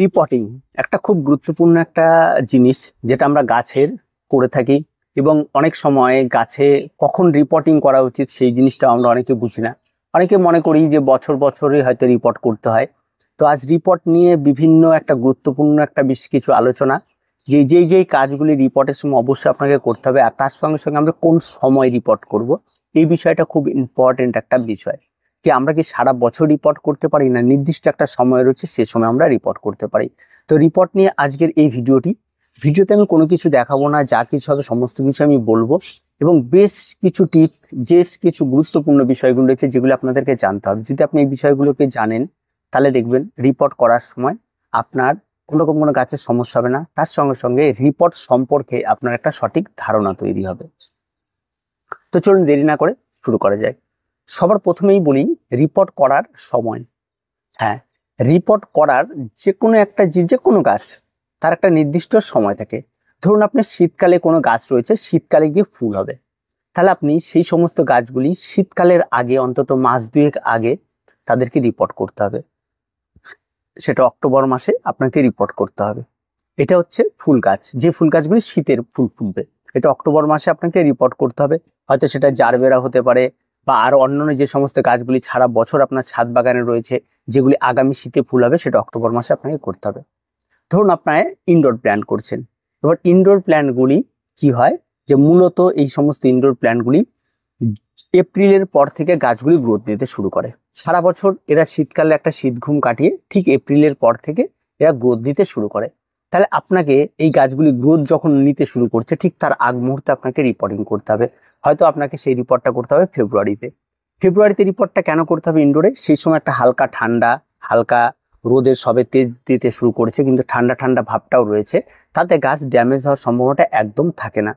Reporting একটা খুব গুরুত্বপূর্ণ একটা জিনিস যেটা আমরা গাছের করে থাকি এবং অনেক সময় গাছে কখন রিপোর্টিং করা উচিত সেই জিনিসটা আমরা অনেকে বুঝি না। অনেকে মনে করি যে বছর বছরই হয়তো রিপোর্ট করতে হয়। তো আজ রিপোর্ট নিয়ে বিভিন্ন একটা গুরুত্বপূর্ণ একটা বেশ কিছু আলোচনা, যে যেই কাজগুলি রিপোর্টের সময় অবশ্যই আপনাকে করতে হবে, আর তার সঙ্গে সঙ্গে আমরা কোন সময় রিপোর্ট করব, এই বিষয়টা খুব ইম্পর্টেন্ট একটা বিষয়। কি আমরা কি সারা বছর রিপোর্ট করতে পারি, না নির্দিষ্ট একটা সময় রয়েছে সে সময় আমরা রিপোর্ট করতে পারি? তো রিপোর্ট নিয়ে আজকের এই ভিডিওতে আমি কোনো কিছু দেখাবো না, যা কিছু হবে সমস্ত কিছু আমি বলবো এবং বেশ কিছু টিপস, বেশ কিছু গুরুত্বপূর্ণ বিষয়গুলো রয়েছে যেগুলো আপনাদেরকে জানতে হবে। যদি আপনি এই বিষয়গুলোকে জানেন তাহলে দেখবেন রিপোর্ট করার সময় আপনার কোনোরকম কোনো গাছের সমস্যা হবে না, তার সঙ্গে সঙ্গে রিপোর্ট সম্পর্কে আপনার একটা সঠিক ধারণা তৈরি হবে। তো চলুন দেরি না করে শুরু করা যায়। সবার প্রথমেই বলি রিপোর্ট করার সময়। হ্যাঁ, রিপোর্ট করার যে কোনো গাছ তার একটা নির্দিষ্ট সময় থাকে। ধরুন আপনার শীতকালে কোনো গাছ রয়েছে, শীতকালে গিয়ে ফুল হবে, তাহলে আপনি সেই সমস্ত গাছগুলি শীতকালের আগে অন্তত মাস দুয়েক আগে তাদেরকে রিপোর্ট করতে হবে। সেটা অক্টোবর মাসে আপনাকে রিপোর্ট করতে হবে। এটা হচ্ছে ফুল গাছ, যে ফুল গাছগুলি শীতের ফুল ফুটবে, এটা অক্টোবর মাসে আপনাকে রিপোর্ট করতে হবে। হয়তো সেটা জারবেরা হতে পারে বা আরো অন্যান্য যে সমস্ত গাছগুলি সারা বছর আপনার ছাদ বাগানে রয়েছে, যেগুলি আগামী শীতে ফুল হবে, সেটা অক্টোবর মাসে আপনাকে করতে হবে। ধরুন আপনার ইনডোর প্ল্যান্ট করছেন, এবার ইনডোর প্ল্যান্টগুলি কি হয়, যে মূলত এই সমস্ত ইনডোর প্ল্যান্টগুলি এপ্রিলের পর থেকে গাছগুলি গ্রোথ নিতে শুরু করে। সারা বছর এরা শীতকালে একটা শীত ঘুম কাটিয়ে ঠিক এপ্রিলের পর থেকে এরা গ্রোথ দিতে শুরু করে। তাহলে আপনাকে এই গাছগুলি গ্রোথ যখন নিতে শুরু করছে ঠিক তার আগ মুহূর্তে আপনাকে রিপোর্টিং করতে হবে। হয়তো আপনাকে সেই রিপোর্টটা করতে হবে ফেব্রুয়ারিতে রিপোর্টটা কেন করতে হবে ইনডোরে? সেই সময় একটা হালকা ঠান্ডা, হালকা রোদের সবে তেজ দিতে শুরু করেছে, কিন্তু ঠান্ডা ঠান্ডা ভাবটাও রয়েছে, তাতে গাছ ড্যামেজ হওয়ার সম্ভাবনাটা একদম থাকে না।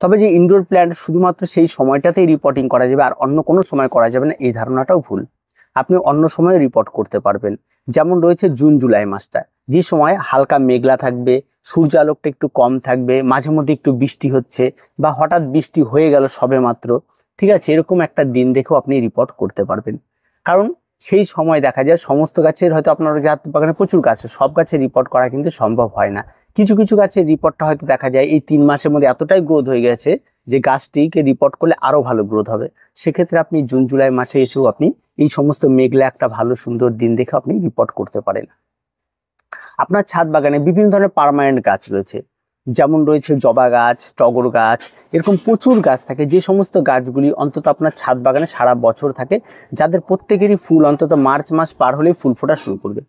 তবে যে ইনডোর প্ল্যান্ট শুধুমাত্র সেই সময়টাতেই রিপোর্টিং করা যাবে আর অন্য কোনো সময় করা যাবে না, এই ধারণাটাও ভুল। আপনি অন্য সময় রিপোর্ট করতে পারবেন। যেমন রয়েছে জুন জুলাই মাসটা, যে সময় হালকা মেঘলা থাকবে, সূর্যালোকটা একটু কম থাকবে, মাঝে মধ্যে একটু বৃষ্টি হচ্ছে বা হঠাৎ বৃষ্টি হয়ে গেল সবে মাত্র, ঠিক আছে, এরকম একটা দিন দেখেও আপনি রিপোর্ট করতে পারবেন। কারণ সেই সময় দেখা যায় সমস্ত গাছের, হয়তো আপনার জাত বাগানে প্রচুর গাছ, সব গাছের রিপোর্ট করা কিন্তু সম্ভব হয় না। কিছু কিছু গাছের রিপোর্টটা হয়তো দেখা যায় এই 3 মাসের মধ্যে এতটাই গ্রোথ হয়ে গেছে যে গাছটিকে রিপোর্ট করলে আরো ভালো গ্রোথ হবে। সেক্ষেত্রে আপনি জুন জুলাই মাসে এসেও আপনি এই সমস্ত মেঘলা একটা ভালো সুন্দর দিন দেখে আপনি রিপোর্ট করতে পারেন। আপনার ছাদ বাগানে বিভিন্ন ধরনের পার্মানেন্ট গাছ রয়েছে, যেমন রয়েছে জবা গাছ, টগর গাছ, এরকম প্রচুর গাছ থাকে, যে সমস্ত গাছগুলি অন্তত আপনার ছাদ বাগানে সারা বছর থাকে, যাদের প্রত্যেকেরই ফুল অন্তত মার্চ মাস পার হলেই ফুল ফোটা শুরু করবে।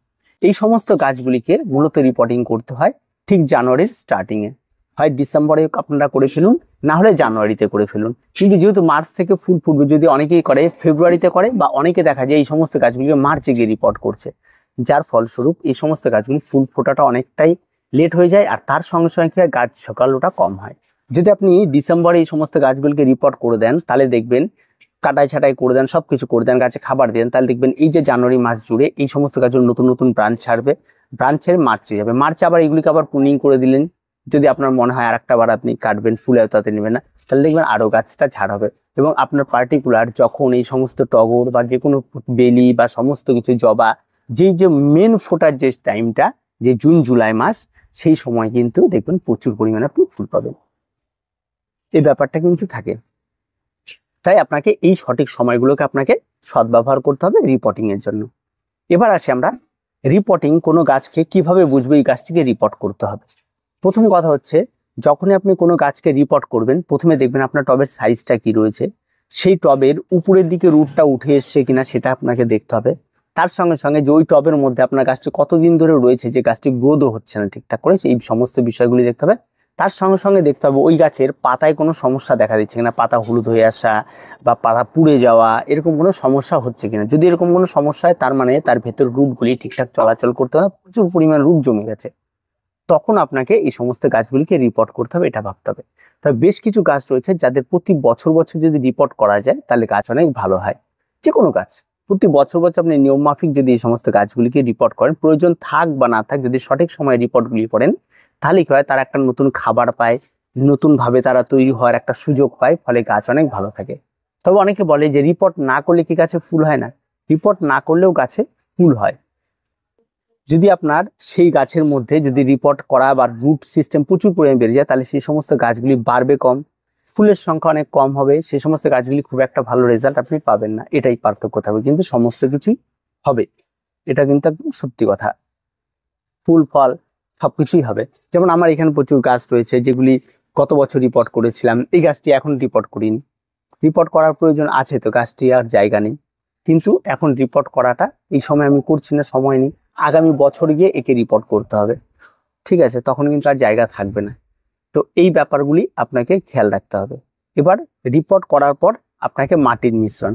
এই সমস্ত গাছগুলিকে মূলত রিপোর্টিং করতে হয় ঠিক জানুয়ারির স্টার্টিংয়ে। হয় ডিসেম্বরে আপনারা করে ফেলুন, না হলে জানুয়ারিতে করে ফেলুন। কিন্তু যেহেতু মার্চ থেকে ফুল ফুটবে, যদি অনেকেই করে ফেব্রুয়ারিতে করে, বা অনেকে দেখা যায় এই সমস্ত গাছগুলিকে মার্চে গিয়ে রিপোর্ট করছে, যার ফলস্বরূপ এই সমস্ত গাছগুলি ফুল ফোটাটা অনেকটাই লেট হয়ে যায়, আর তার সঙ্গে সঙ্গে কি হয়, গাছ সকালটা কম হয়। যদি আপনি ডিসেম্বরে এই সমস্ত গাছগুলিকে রিপোর্ট করে দেন, তাহলে দেখবেন কাটাই ছাটাই করে দেন, সবকিছু করে দেন, গাছে খাবার দেন, তাহলে দেখবেন এই যে জানুয়ারি মাস জুড়ে এই সমস্ত গাছের নতুন নতুন ব্রাঞ্চ ছাড়বে, ব্রাঞ্চ ছেড়ে মার্চে যাবে, মার্চে আবার এইগুলিকে আবার প্রুনিং করে দিলেন। যদি আপনার মনে হয় আরেকটা বার আপনি কাটবেন, ফুলে তাতে নেবেন না, তাহলে দেখবেন আরো গাছটা ছাড় হবে। এবং আপনার পার্টিকুলার যখন এই সমস্ত টগর বা যে কোনো বেলি বা সমস্ত কিছু জবা, যেই যে মেন ফোটার যে টাইমটা, যে জুন জুলাই মাস, সেই সময় কিন্তু দেখবেন প্রচুর পরিমাণে আপনি ফুল পাবেন। এই ব্যাপারটা কিন্তু থাকে। তাই আপনাকে এই সঠিক সময়গুলোকে আপনাকে সদ্ব্যবহার করতে হবে রিপোর্টিং এর জন্য। এবার আসি আমরা রিপোর্টিং, কোনো গাছকে কিভাবে বুঝবো এই গাছটিকে রিপোর্ট করতে হবে। প্রথম কথা হচ্ছে, যখনই আপনি কোনো গাছকে রিপোর্ট করবেন, প্রথমে দেখবেন আপনার টবের সাইজটা কি রয়েছে, সেই টবের উপরের দিকে রুটটা উঠে এসছে কিনা সেটা আপনাকে দেখতে হবে। তার সঙ্গে সঙ্গে যে ওই টবের মধ্যে আপনার গাছটি কতদিন ধরে রয়েছে, যে গাছটি গ্রোথও হচ্ছে না ঠিকঠাক করে, এই সমস্ত বিষয়গুলি দেখতে হবে। তার সঙ্গে সঙ্গে দেখতে হবে ওই গাছের পাতায় কোনো সমস্যা দেখা দিচ্ছে কিনা, পাতা হলুদ হয়ে আসা বা পাতা পুড়ে যাওয়া, এরকম কোনো সমস্যা হচ্ছে কিনা। যদি এরকম কোনো সমস্যা হয়, তার মানে তার ভেতর রুটগুলি ঠিকঠাক চলাচল করতে হবে, প্রচুর পরিমাণ রুট জমে গেছে, তখন আপনাকে এই সমস্ত গাছগুলিকে রিপোর্ট করতে হবে, এটা ভাবতে হবে। তবে বেশ কিছু গাছ রয়েছে যাদের প্রতি বছর বছর যদি রিপোর্ট করা যায় তাহলে গাছ অনেক ভালো হয়। যে কোনো গাছ প্রতি বছর বছর আপনি নিয়ম মাফিক যদি এই সমস্ত গাছগুলিকে রিপোর্ট করেন, প্রয়োজন থাক বা না থাক, যদি সঠিক সময়ে রিপোর্টগুলি করেন, তাহলে কি হয়, তারা একটা নতুন খাবার পায়, নতুন ভাবে তারা তৈরি হওয়ার একটা সুযোগ পায়, ফলে গাছ অনেক ভালো থাকে। তবে অনেকে বলে যে রিপোর্ট না করলে কি গাছে ফুল হয় না? রিপোর্ট না করলেও গাছে ফুল হয়। যদি আপনার সেই গাছের মধ্যে যদি রিপোর্ট করা বা রুট সিস্টেম প্রচুর পরিমাণে বেড়ে যায়, তাহলে সেই সমস্ত গাছগুলি বাড়বে কম, ফুলের সংখ্যা অনেক কম হবে, সেই সমস্ত গাছগুলি খুব একটা ভালো রেজাল্ট আপনি পাবেন না। এটাই পার্থক্য থাকবে, কিন্তু সমস্ত কিছুই হবে, এটা কিন্তু একদম সত্যি কথা। ফুল ফল সবকিছুই হবে। যেমন আমার এখানে প্রচুর গাছ রয়েছে যেগুলি গত বছর রিপোর্ট করেছিলাম, এই গাছটি এখন রিপোর্ট করিনি। রিপোর্ট করার প্রয়োজন আছে, তো গাছটি আর জায়গা নেই, কিন্তু এখন রিপোর্ট করাটা এই সময় আমি করছি না, সময় নেই, আগামী বছর গিয়ে একে রিপোর্ট করতে হবে, ঠিক আছে, তখন কিন্তু আর জায়গা থাকবে না। তো এই ব্যাপারগুলি আপনাকে খেয়াল রাখতে হবে। এবার রিপোর্ট করার পর আপনাকে মাটির মিশ্রণ,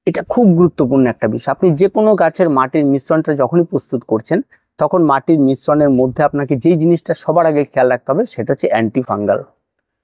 এটা খুব গুরুত্বপূর্ণ একটা বিষয়। আপনি যে কোনো গাছের মাটির মিশ্রণটা যখনই প্রস্তুত করছেন, তখন মাটির মিশ্রণের মধ্যে আপনাকে যেই জিনিসটা সবার আগে খেয়াল রাখতে হবে সেটা হচ্ছে অ্যান্টি ফাঙ্গাল।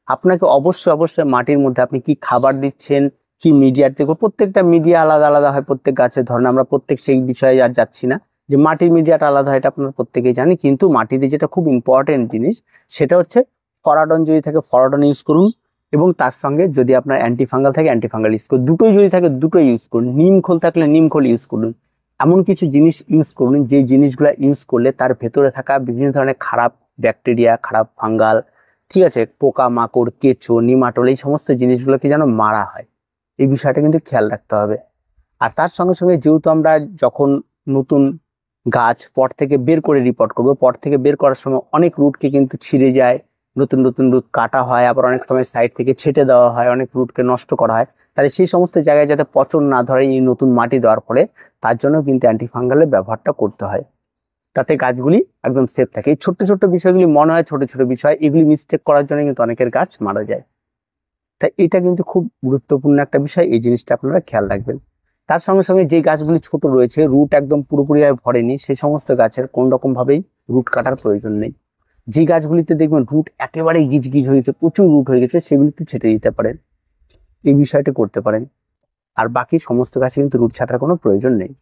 আপনাকে অবশ্যই মাটির মধ্যে আপনি কি খাবার দিচ্ছেন, কি মিডিয়ার থেকে, প্রত্যেকটা মিডিয়া আলাদা আলাদা হয় প্রত্যেক গাছের ধরনের, আমরা প্রত্যেক সেই বিষয়ে আর যাচ্ছি না, যে মাটির মিডিয়াটা আলাদা হয় এটা আপনারা প্রত্যেকেই জানি। কিন্তু মাটিতে যেটা খুব ইম্পর্টেন্ট জিনিস সেটা হচ্ছে ফরাডন, যদি থাকে ফরাডন ইউজ করুন, এবং তার সঙ্গে যদি আপনার অ্যান্টি ফাঙ্গাল থাকে অ্যান্টি ফাঙ্গাল ইউজ করুন, দুটোই যদি থাকে দুটোই ইউজ করুন, নিম খোল থাকলে নিম খোল ইউজ করুন। এমন কিছু জিনিস ইউজ করুন যে জিনিসগুলো ইউজ করলে তার ভেতরে থাকা বিভিন্ন ধরনের খারাপ ব্যাকটেরিয়া, খারাপ ফাঙ্গাল, ঠিক আছে, পোকা মাকড়, কেঁচো, নিমাটোল, এই সমস্ত জিনিসগুলোকে যেন মারা হয়, এই বিষয়টা কিন্তু খেয়াল রাখতে হবে। আর তার সঙ্গে সঙ্গে যেহেতু আমরা যখন নতুন গাছ পট থেকে বের করে রিপোর্ট করব, পট থেকে বের করার সময় অনেক রুটকে কিন্তু ছিঁড়ে যায়, নতুন নতুন রুট কাটা হয়, আবার অনেক সময় সাইড থেকে ছেটে দেওয়া হয়, অনেক রুটকে নষ্ট করা হয়। তাহলে সেই সমস্ত জায়গায় যাতে পচন না ধরে এই নতুন মাটি দেওয়ার ফলে, তার জন্য কিন্তু অ্যান্টিফাঙ্গালের ব্যবহারটা করতে হয়, তাতে গাছগুলি একদম সেফ থাকে। এই ছোট্ট ছোট্ট বিষয়গুলি মনে হয় ছোট ছোট বিষয়, এগুলি মিস্টেক করার জন্য কিন্তু অনেকের গাছ মারা যায়। তাই এটা কিন্তু খুব গুরুত্বপূর্ণ একটা বিষয়, এই জিনিসটা আপনারা খেয়াল রাখবেন। তার সঙ্গে সঙ্গে যে গাছগুলি ছোট রয়েছে, রুট একদম পুরোপুরি ভরেনি, সেই সমস্ত গাছের কোন রকম ভাবেই রুট কাটার প্রয়োজন নেই। যে গাছগুলিতে দেখবেন রুট একেবারে গিজগিজ হয়ে গেছে, প্রচুর রুট হয়ে গেছে, সেগুলিকে ছেটে দিতে পারেন, এই বিষয়টা করতে পারেন। আর বাকি সমস্ত গাছে কিন্তু রুট ছাটার কোনো প্রয়োজন নেই,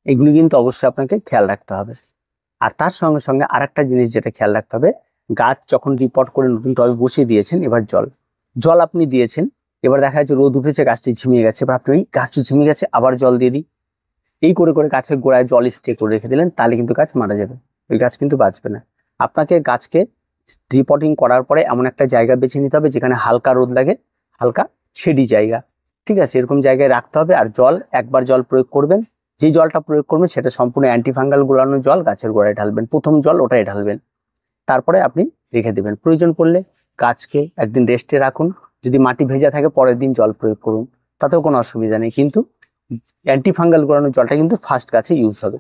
এগুলি কিন্তু অবশ্যই আপনাকে খেয়াল রাখতে হবে। আর তার সঙ্গে সঙ্গে আরেকটা জিনিস যেটা খেয়াল রাখতে হবে, গাছ যখন রিপোর্ট করে নতুন টবে বসিয়ে দিয়েছেন, এবার জল আপনি দিয়েছেন, এবার দেখা যাচ্ছে রোদ উঠেছে, গাছটি ঝিমিয়ে গেছে, এবার আপনি ওই গাছটি ঝিমিয়ে গেছে আবার জল দিয়ে দিই, এই করে করে গাছের গোড়ায় জল স্টে করে রেখে দিলেন, তাহলে কিন্তু গাছ মারা যাবে, ওই গাছ কিন্তু বাঁচবে না। আপনাকে গাছকে রিপোর্টিং করার পরে এমন একটা জায়গা বেছে নিতে হবে যেখানে হালকা রোদ লাগে, হালকা শেডি জায়গা, ঠিক আছে, এরকম জায়গায় রাখতে হবে। আর একবার জল প্রয়োগ করবেন, যে জলটা প্রয়োগ করবেন সেটা সম্পূর্ণ অ্যান্টিফাঙ্গাল গুলানো জল গাছের গোড়ায় ঢালবেন, প্রথম জল ওটাই ঢালবেন, তারপরে আপনি রেখে দেবেন। প্রয়োজন পড়লে গাছকে একদিন রেস্টে রাখুন, যদি মাটি ভেজা থাকে পরের দিন জল প্রয়োগ করুন, তাতেও কোনো অসুবিধা নেই, কিন্তু অ্যান্টিফাঙ্গাল গোলানো জলটা কিন্তু ফার্স্ট গাছে ইউজ হবে।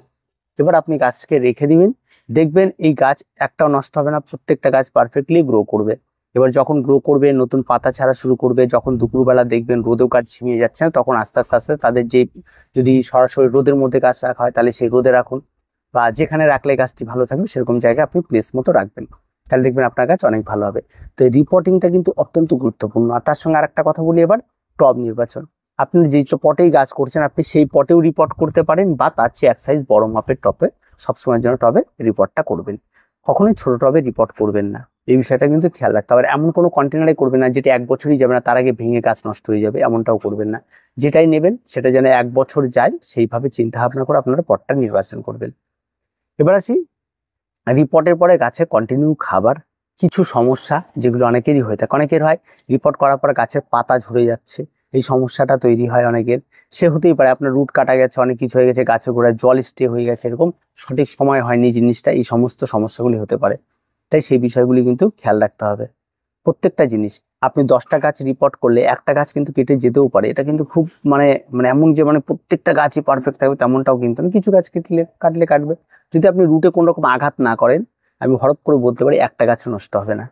এবার আপনি গাছকে রেখে দিবেন, দেখবেন এই গাছ একটাও নষ্ট হবে না, প্রত্যেকটা গাছ পারফেক্টলি গ্রো করবে। এবার যখন গ্রো করবে, নতুন পাতা ছাড়া শুরু করবে, যখন দুপুরবেলা দেখবেন রোদেও গাছ ঝিমিয়ে যাচ্ছে না, তখন আস্তে আস্তে আস্তে তাদের যে, যদি সরাসরি রোদের মধ্যে গাছ রাখা হয় তাহলে সেই রোদে রাখুন, বা যেখানে রাখলে গাছটি ভালো থাকবে সেরকম জায়গায় আপনি প্লেস মতো রাখবেন, তাহলে দেখবেন আপনার গাছ অনেক ভালো হবে। তো এই রিপোর্টিংটা কিন্তু অত্যন্ত গুরুত্বপূর্ণ। আর তার সঙ্গে আরেকটা কথা বলি, এবার টব নির্বাচন। আপনি যে পটেই গাছ করছেন, আপনি সেই পটেও রিপোর্ট করতে পারেন, বা তার চেয়ে এক সাইজ বড় মাপের টবে সবসময়ের জন্য টবে রিপোর্টটা করবেন, কখনোই ছোট টবে রিপোর্ট করবেন না, এই বিষয়টা কিন্তু খেয়াল রাখতে হবে। এমন কোনো কন্টেনারে করবেন না যেটা 1 বছরই যাবে না, তার আগে ভেঙে গাছ নষ্ট হয়ে যাবে, এমনটাও করবেন না। যেটাই নেবেন সেটা যেন 1 বছর যায়, সেইভাবে চিন্তা ভাবনা করে আপনারা পটটা নির্বাচন করবেন। এবার আসি রিপোর্টের পরে গাছে কন্টিনিউ খাবার, কিছু সমস্যা যেগুলো অনেকেরই হয়ে থাকে, অনেকের হয় রিপোর্ট করার পর গাছের পাতা ঝরে যাচ্ছে, এই সমস্যাটা তৈরি হয় অনেকের। সে হতেই পারে আপনার রুট কাটা গেছে, অনেক কিছু হয়ে গেছে, গাছের গোড়ায় জল স্টে হয়ে গেছে, এরকম সঠিক সময় হয়নি জিনিসটা, এই সমস্ত সমস্যাগুলি হতে পারে। তাই সেই বিষয়গুলি কিন্তু খেয়াল রাখতে হবে। প্রত্যেকটা জিনিস, আপনি 10টা গাছ রিপোর্ট করলে একটা গাছ কিন্তু কেটে যেতেও পারে, এটা কিন্তু খুব মানে মানে এমন যে মানে প্রত্যেকটা গাছই পারফেক্ট থাকবে তেমনটাও কিন্তু না, কিছু গাছ কাটবে। যদি আপনি রুটে কোনো রকম আঘাত না করেন, আমি হরপ করে বলতে পারি একটা গাছও নষ্ট হবে না।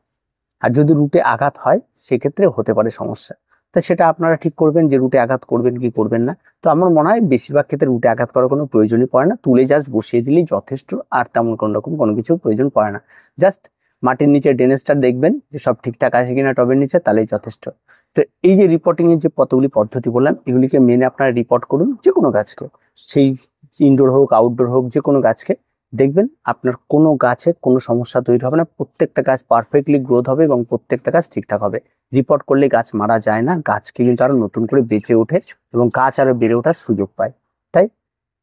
আর যদি রুটে আঘাত হয় সেক্ষেত্রে হতে পারে সমস্যা, তো সেটা আপনারা ঠিক করবেন যে রুটে আঘাত করবেন কি করবেন না। তো আমার মনে হয় বেশিরভাগ ক্ষেত্রে রুটে আঘাত করার কোনো প্রয়োজনই পড়ে না, তুলে জাস্ট বসিয়ে দিলেই যথেষ্ট, আর তেমন কোনো রকম কোনো কিছু প্রয়োজন পড়ে না। জাস্ট মাটির নিচে ড্রেনেজটা দেখবেন যে সব ঠিকঠাক আছে কিনা টবের নিচে, তাহলেই যথেষ্ট। তো এই যে রিপোর্টিং এর যে কতগুলি পদ্ধতি বললাম, এগুলিকে মেনে আপনারা রিপোর্ট করুন যে কোনো গাছকে, সেই ইনডোর হোক আউটডোর হোক, যে কোনো গাছকে, দেখবেন আপনার কোনো গাছে কোনো সমস্যা তৈরি হবে না, প্রত্যেকটা গাছ পারফেক্টলি গ্রোথ হবে এবং প্রত্যেকটা গাছ ঠিকঠাক হবে। রিপোর্ট করলে গাছ মারা যায় না, গাছকে কিন্তু আরো নতুন করে বেঁচে ওঠে এবং গাছ আরো বেড়ে ওঠার সুযোগ পায়। তাই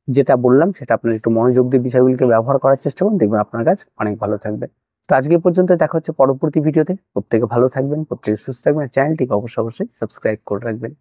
যেটা বললাম সেটা আপনার একটু মনোযোগ দিয়ে বিষয়গুলিকে ব্যবহার করার চেষ্টা করুন, দেখবেন আপনার গাছ অনেক ভালো থাকবে। তো আজকে পর্যন্ত দেখা হচ্ছে পরবর্তী ভিডিওতে। প্রত্যেকে ভালো থাকবেন, প্রত্যেকে সুস্থ থাকবেন, চ্যানেলটিকে অবশ্যই সাবস্ক্রাইব করে রাখবেন।